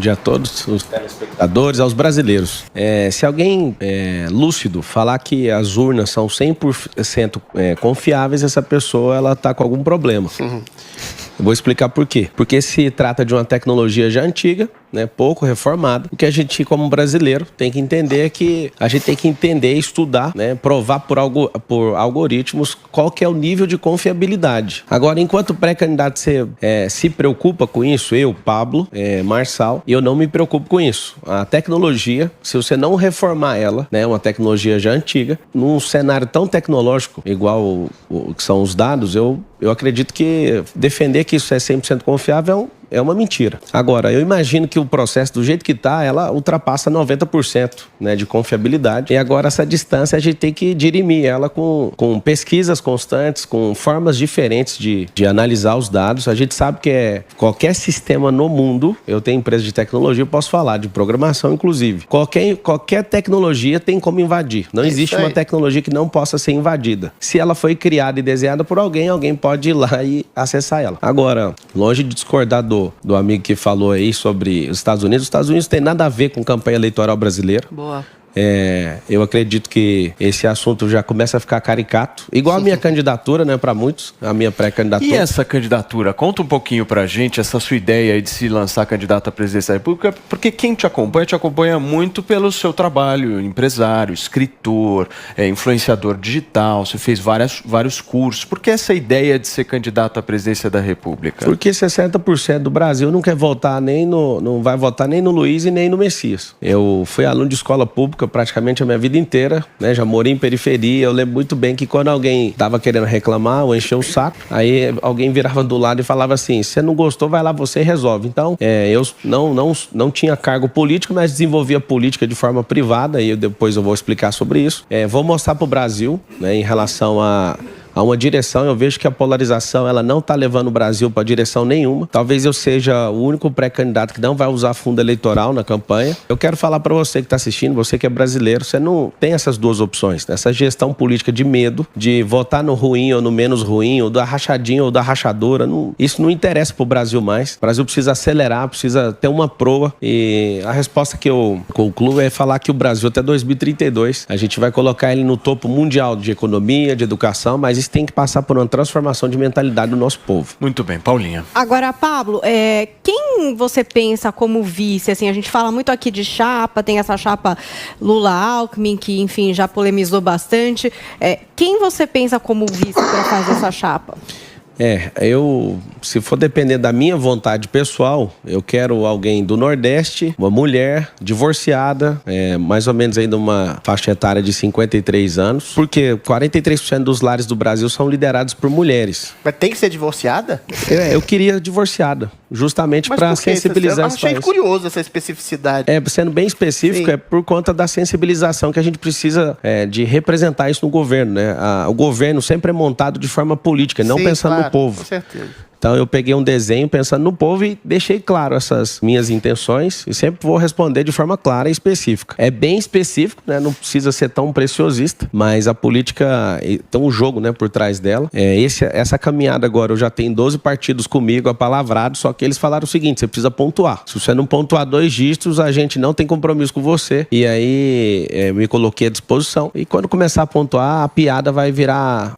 dia a todos os telespectadores, aos brasileiros. Se alguém lúcido falar que as urnas são 100% confiáveis, essa pessoa ela está com algum problema. Eu vou explicar por quê. Porque se trata de uma tecnologia já antiga, né, pouco reformada. O que a gente, como brasileiro, tem que entender é que a gente tem que entender, estudar, né, provar por algoritmos qual que é o nível de confiabilidade. Agora, enquanto pré-candidato você se preocupa com isso, eu, Pablo, Marçal, eu não me preocupo com isso. A tecnologia, se você não reformar ela, né, uma tecnologia já antiga, num cenário tão tecnológico, igual o que são os dados, eu acredito que defender que isso é 100% confiável é uma mentira. Agora, eu imagino que o processo, do jeito que está, ela ultrapassa 90%, né, de confiabilidade. E agora, essa distância, a gente tem que dirimir ela com pesquisas constantes, com formas diferentes de analisar os dados. A gente sabe que qualquer sistema no mundo, eu tenho empresa de tecnologia, eu posso falar de programação, inclusive. Qualquer tecnologia tem como invadir. Não existe uma tecnologia que não possa ser invadida. Se ela foi criada e desenhada por alguém pode ir lá e acessar ela. Agora, longe de discordar do amigo que falou aí sobre os Estados Unidos tem nada a ver com campanha eleitoral brasileira. Boa. Eu acredito que esse assunto já começa a ficar caricato. Igual a minha candidatura, né, para muitos, a minha pré-candidatura. E essa candidatura? Conta um pouquinho pra gente essa sua ideia aí de se lançar candidato à presidência da República, porque quem te acompanha muito pelo seu trabalho, empresário, escritor, influenciador digital, você fez vários cursos. Por que essa ideia de ser candidato à presidência da República? Porque 60% do Brasil não quer votar não vai votar nem no Luiz e nem no Messias. Eu fui aluno de escola pública praticamente a minha vida inteira, né? Já morei em periferia. Eu lembro muito bem que quando alguém tava querendo reclamar ou encher o saco, aí alguém virava do lado e falava assim: se você não gostou, vai lá você e resolve. Então, eu não tinha cargo político, mas desenvolvia política de forma privada, e depois eu vou explicar sobre isso. Vou mostrar pro Brasil, né, em relação a uma direção. Eu vejo que a polarização ela não está levando o Brasil para direção nenhuma. Talvez eu seja o único pré-candidato que não vai usar fundo eleitoral na campanha. Eu quero falar para você que está assistindo, você que é brasileiro, você não tem essas duas opções. Essa gestão política de medo, de votar no ruim ou no menos ruim, ou da rachadinha ou da rachadora, isso não interessa para o Brasil mais. O Brasil precisa acelerar, precisa ter uma proa. E a resposta que eu concluo é falar que o Brasil até 2032, a gente vai colocar ele no topo mundial de economia, de educação, mas tem que passar por uma transformação de mentalidade do nosso povo. Muito bem, Paulinha. Agora, Pablo, quem você pensa como vice? Assim, a gente fala muito aqui de chapa, tem essa chapa Lula-Alckmin, que, enfim, já polemizou bastante. Quem você pensa como vice para fazer essa chapa? Se for depender da minha vontade pessoal, eu quero alguém do Nordeste, uma mulher, divorciada, mais ou menos ainda uma faixa etária de 53 anos, porque 43% dos lares do Brasil são liderados por mulheres. Mas tem que ser divorciada? Eu queria divorciada, justamente para sensibilizar esse país. Eu achei curioso essa especificidade. Sendo bem específico, Sim. por conta da sensibilização que a gente precisa de representar isso no governo, né? O governo sempre é montado de forma política, não pensando no povo. Com certeza. Então eu peguei um desenho pensando no povo e deixei claro essas minhas intenções e sempre vou responder de forma clara e específica. É bem específico, né? Não precisa ser tão preciosista, mas a política tem um jogo, né, por trás dela. Essa caminhada agora, eu já tenho 12 partidos comigo apalavrados, só que eles falaram o seguinte: você precisa pontuar. Se você não pontuar 2 dígitos, a gente não tem compromisso com você. E aí me coloquei à disposição. E quando começar a pontuar, a piada vai virar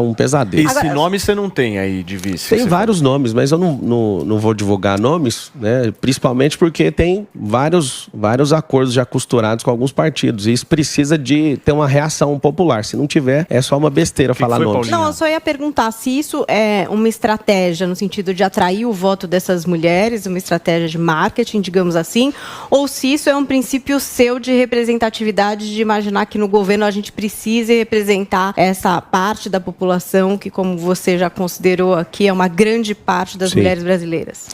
um pesadelo. Esse nome você não tem aí de vice? Tem vários nomes, mas eu não vou divulgar nomes, né? Principalmente porque tem vários acordos já costurados com alguns partidos. E isso precisa de ter uma reação popular. Se não tiver, é só uma besteira falar nomes. Paulinha? Não, eu só ia perguntar se isso é uma estratégia no sentido de atrair o voto dessas mulheres, uma estratégia de marketing, digamos assim, ou se isso é um princípio seu de representatividade, de imaginar que no governo a gente precise representar essa parte da população que, como você já considerou aqui, é uma grande parte das mulheres brasileiras.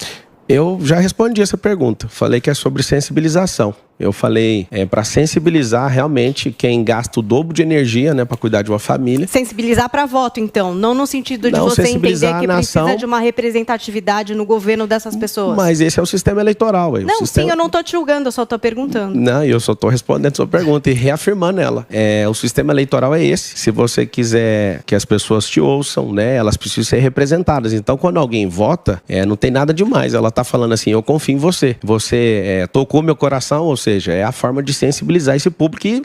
Eu já respondi essa pergunta. Falei que é sobre sensibilização. Eu falei para sensibilizar realmente quem gasta o dobro de energia, né, para cuidar de uma família. Sensibilizar para voto, então, não no sentido de você entender que precisa de uma representatividade no governo dessas pessoas. Mas esse é o sistema eleitoral. Aí. Não, sim, eu não estou te julgando, eu só estou perguntando. Não, eu só estou respondendo a sua pergunta e reafirmando ela. O sistema eleitoral é esse. Se você quiser que as pessoas te ouçam, né, elas precisam ser representadas. Então, quando alguém vota, não tem nada demais. Ela está falando assim, eu confio em você. Você tocou meu coração, ou seja, é a forma de sensibilizar esse público e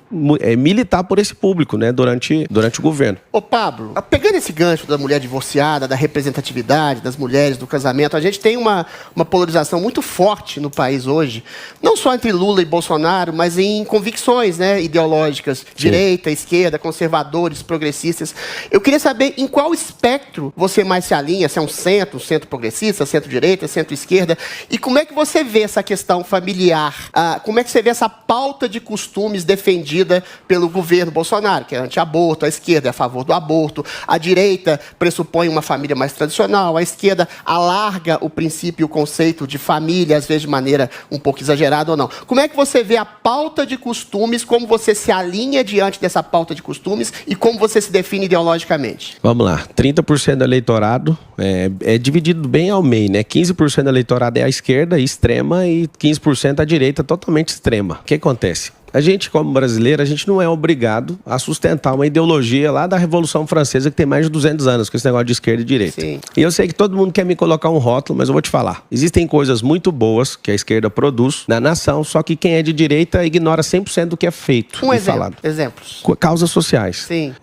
militar por esse público, né, durante o governo. Ô Pablo, pegando esse gancho da mulher divorciada, da representatividade das mulheres, do casamento, a gente tem uma polarização muito forte no país hoje, não só entre Lula e Bolsonaro, mas em convicções, né, ideológicas, direita, esquerda, conservadores, progressistas. Eu queria saber em qual espectro você mais se alinha, se é um centro progressista, centro-direita, centro-esquerda, e como é que você vê essa questão familiar? Como é que você vê essa pauta de costumes defendida pelo governo Bolsonaro, que é anti-aborto, a esquerda é a favor do aborto, a direita pressupõe uma família mais tradicional, a esquerda alarga o princípio e o conceito de família, às vezes de maneira um pouco exagerada ou não. Como é que você vê a pauta de costumes, como você se alinha diante dessa pauta de costumes e como você se define ideologicamente? Vamos lá, 30% do eleitorado é dividido bem ao meio, né? 15% do eleitorado é a esquerda extrema e 15% a direita totalmente extrema. O que acontece? A gente, como brasileiro, a gente não é obrigado a sustentar uma ideologia lá da Revolução Francesa que tem mais de 200 anos, com esse negócio de esquerda e direita. Sim. E eu sei que todo mundo quer me colocar um rótulo, mas eu vou te falar. Existem coisas muito boas que a esquerda produz na nação, só que quem é de direita ignora 100% do que é feito e falado. Exemplos. Causas sociais. Sim.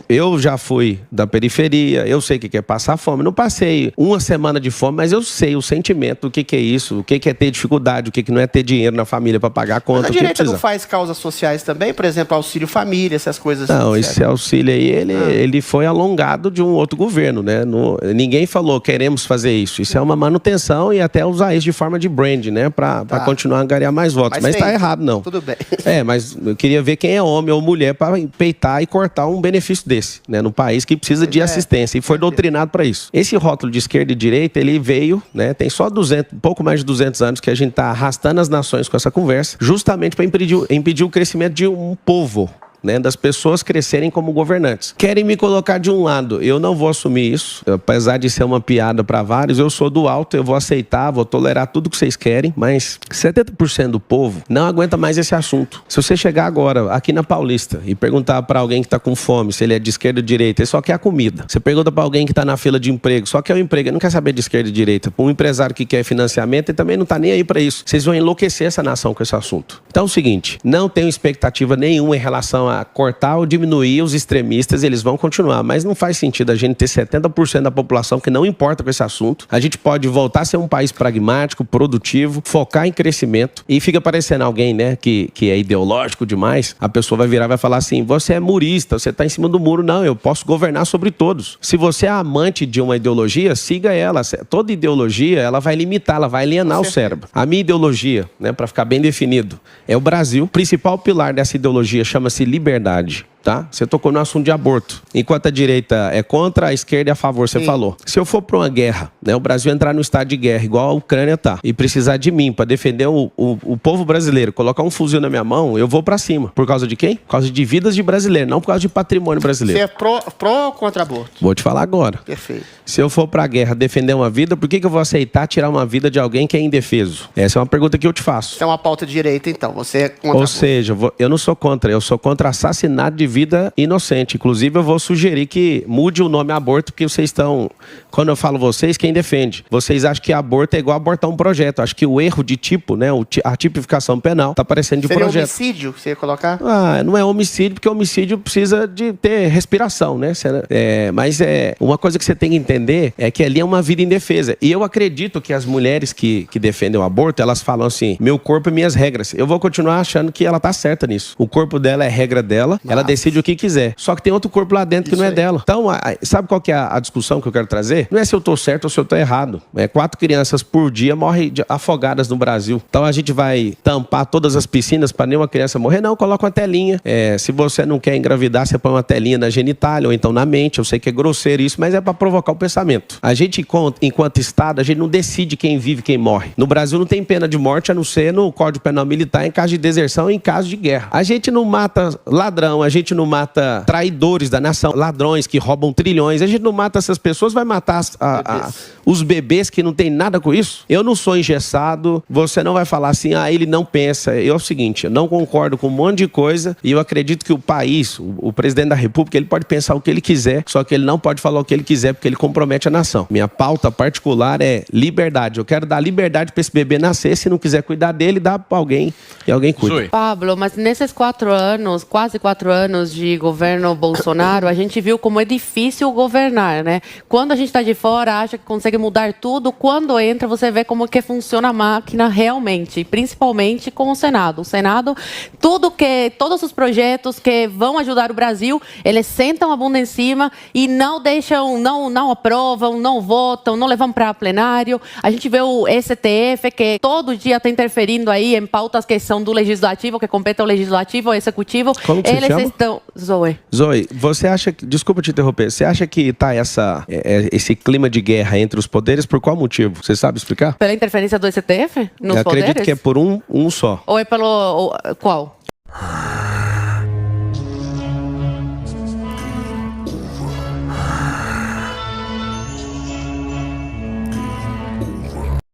Eu já fui da periferia, eu sei o que é passar fome. Não passei uma semana de fome, mas eu sei o sentimento, o que é isso, o que é ter dificuldade, o que não é ter dinheiro na família para pagar a conta. Mas a direita não faz causas sociais também, por exemplo, auxílio família, essas coisas. Não, esse auxílio aí, ele foi alongado de um outro governo, né? Ninguém falou, queremos fazer isso. Isso é uma manutenção e até usar isso de forma de brand, né? Para continuar a angariar mais votos. Mas tá errado, não. Tudo bem. Mas eu queria ver quem é homem ou mulher para peitar e cortar um benefício desse, né? No país que precisa de assistência e foi doutrinado para isso. Esse rótulo de esquerda e direita, ele veio, né? Tem só pouco mais de 200 anos que a gente tá arrastando as nações com essa conversa, justamente para impedir o crescimento de um povo, né, das pessoas crescerem como governantes. Querem me colocar de um lado, eu não vou assumir isso, apesar de ser uma piada para vários, eu sou do alto, eu vou aceitar, vou tolerar tudo que vocês querem, mas 70% do povo não aguenta mais esse assunto. Se você chegar agora aqui na Paulista e perguntar para alguém que está com fome, se ele é de esquerda ou direita, ele só quer a comida. Você pergunta para alguém que está na fila de emprego, só quer o emprego, ele não quer saber de esquerda e direita. Para um empresário que quer financiamento, ele também não está nem aí para isso. Vocês vão enlouquecer essa nação com esse assunto. Então é o seguinte, não tenho expectativa nenhuma em relação a cortar ou diminuir os extremistas, eles vão continuar, mas não faz sentido a gente ter 70% da população que não importa com esse assunto. A gente pode voltar a ser um país pragmático, produtivo, focar em crescimento e fica parecendo alguém, né, que é ideológico demais, a pessoa vai virar e vai falar assim, você é murista, você está em cima do muro. Não, eu posso governar sobre todos. Se você é amante de uma ideologia, siga ela. Toda ideologia, ela vai limitar, ela vai alienar o cérebro. A minha ideologia, né, para ficar bem definido, é o Brasil. O principal pilar dessa ideologia chama-se liberdade. Tá? Você tocou no assunto de aborto. Enquanto a direita é contra, a esquerda é a favor, você falou. Se eu for para uma guerra, né, o Brasil entrar no estado de guerra, igual a Ucrânia tá, e precisar de mim para defender o povo brasileiro, colocar um fuzil na minha mão, eu vou para cima. Por causa de quem? Por causa de vidas de brasileiro, não por causa de patrimônio brasileiro. Você é pró ou contra aborto? Vou te falar agora. Perfeito. Se eu for para a guerra defender uma vida, por que eu vou aceitar tirar uma vida de alguém que é indefeso? Essa é uma pergunta que eu te faço. Isso é uma pauta de direita, então. Você é contra Ou seja, eu não sou contra, eu sou contra assassinato de vida inocente. Inclusive, eu vou sugerir que mude o nome aborto, porque vocês estão... Quando eu falo vocês, quem defende? Vocês acham que aborto é igual abortar um projeto. Acho que o erro de tipo, né, a tipificação penal, tá parecendo de Seria projeto. Seria homicídio que você ia colocar? Não é homicídio, porque homicídio precisa de ter respiração, né? Mas uma coisa que você tem que entender é que ali é uma vida indefesa. E eu acredito que as mulheres que defendem o aborto, elas falam assim, meu corpo e minhas regras. Eu vou continuar achando que ela tá certa nisso. O corpo dela é regra dela, ela decide decide o que quiser. Só que tem outro corpo lá dentro que não é dela. Então, sabe qual que é a discussão que eu quero trazer? Não é se eu tô certo ou se eu tô errado. 4 crianças por dia morrem afogadas no Brasil. Então a gente vai tampar todas as piscinas para nenhuma criança morrer? Não, coloca uma telinha. Se você não quer engravidar, você põe uma telinha na genitália ou então na mente. Eu sei que é grosseiro isso, mas é para provocar o pensamento. A gente, enquanto Estado, a gente não decide quem vive e quem morre. No Brasil não tem pena de morte, a não ser no Código Penal Militar, em caso de deserção e em caso de guerra. A gente não mata ladrão, a gente não mata traidores da nação, ladrões que roubam trilhões. A gente não mata essas pessoas, vai matar os bebês que não tem nada com isso. Eu não sou engessado, você não vai falar assim, ele não pensa. É o seguinte, eu não concordo com um monte de coisa e eu acredito que o país, o presidente da República, ele pode pensar o que ele quiser, só que ele não pode falar o que ele quiser porque ele compromete a nação. Minha pauta particular é liberdade. Eu quero dar liberdade para esse bebê nascer, se não quiser cuidar dele, dá para alguém e alguém cuida. Pablo, mas nesses 4 anos, quase 4 anos de governo Bolsonaro, a gente viu como é difícil governar, né? Quando a gente está de fora, acha que consegue mudar tudo, quando entra, você vê como que funciona a máquina realmente, principalmente com o Senado. O Senado, todos os projetos que vão ajudar o Brasil, eles sentam a bunda em cima e não deixam, não aprovam, não votam, não levam para plenário. A gente vê o STF, que todo dia está interferindo aí em pautas que são do legislativo, que competem ao legislativo, ao executivo. Como que eles se chama? estão... Zoe, você acha que... Desculpa te interromper. Você acha que tá esse clima de guerra entre os poderes por qual motivo? Você sabe explicar? Pela interferência do STF nos Eu acredito poderes? que é por um só. Ou é pelo... Qual?